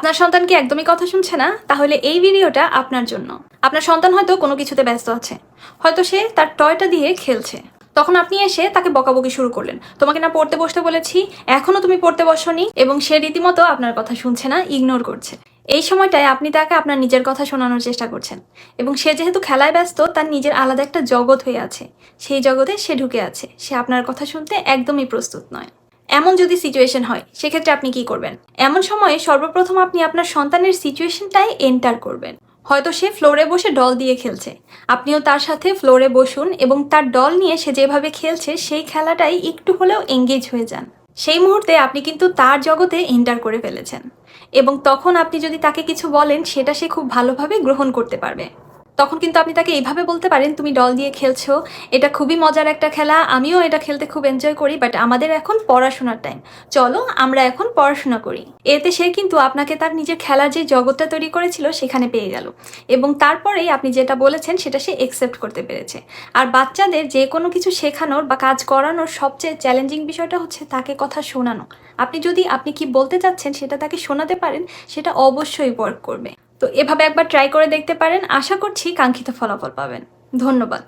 আপনার সন্তান কি একদমই কথা শুনছে না? তাহলে এই ভিডিওটা আপনার জন্য। আপনার সন্তান হয়তো কোনো কিছুতে ব্যস্ত আছে। হয়তো সে তার টয়টা দিয়ে খেলছে। তখন আপনি এসে তাকে বকাবকি শুরু করলেন। তোমাকে না পড়তে বসতে বলেছি, এখনো তুমি পড়তে বসোনি, এবং সে রীতিমতো আপনার কথা শুনছে না, ইগনোর করছে। এই সময়টায় আপনি তাকে আপনার নিজের কথা শোনানোর চেষ্টা করছেন, এবং সে যেহেতু খেলায় ব্যস্ত, তার নিজের আলাদা একটা জগৎ হয়ে আছে। সেই জগতে সে ঢুকে আছে। সে আপনার কথা শুনতে একদমই প্রস্তুত নয়। এমন যদি সিচুয়েশন হয়, সেক্ষেত্রে আপনি কি করবেন? এমন সময়ে সর্বপ্রথম আপনি আপনার সন্তানের সিচুয়েশনটাই এন্টার করবেন। হয়তো সে ফ্লোরে বসে ডল দিয়ে খেলছে। আপনিও তার সাথে ফ্লোরে বসুন এবং তার ডল নিয়ে সে যেভাবে খেলছে সেই খেলাটাই একটু হলেও এঙ্গেজ হয়ে যান। সেই মুহূর্তে আপনি কিন্তু তার জগতে এন্টার করে ফেলেছেন, এবং তখন আপনি যদি তাকে কিছু বলেন, সেটা সে খুব ভালোভাবে গ্রহণ করতে পারবে। তখন কিন্তু আপনি তাকে এইভাবে বলতে পারেন, তুমি ডল দিয়ে খেলছো, এটা খুবই মজার একটা খেলা, আমিও এটা খেলতে খুব এনজয় করি, বাট আমাদের এখন পড়াশোনার টাইম, চলো আমরা এখন পড়াশোনা করি। এতে সে কিন্তু আপনাকে তার নিজের খেলার যে জগৎটা তৈরি করেছিল সেখানে পেয়ে গেল, এবং তারপরেই আপনি যেটা বলেছেন সেটা সে একসেপ্ট করতে পেরেছে। আর বাচ্চাদের যে কোনো কিছু শেখানোর বা কাজ করানোর সবচেয়ে চ্যালেঞ্জিং বিষয়টা হচ্ছে তাকে কথা শোনানো। আপনি যদি আপনি কি বলতে চাচ্ছেন সেটা তাকে শোনাতে পারেন, সেটা অবশ্যই ওয়ার্ক করবে। তো এভাবে একবার ট্রাই করে দেখতে পারেন, আশা করছি কাঙ্ক্ষিত ফলাফল পাবেন। ধন্যবাদ।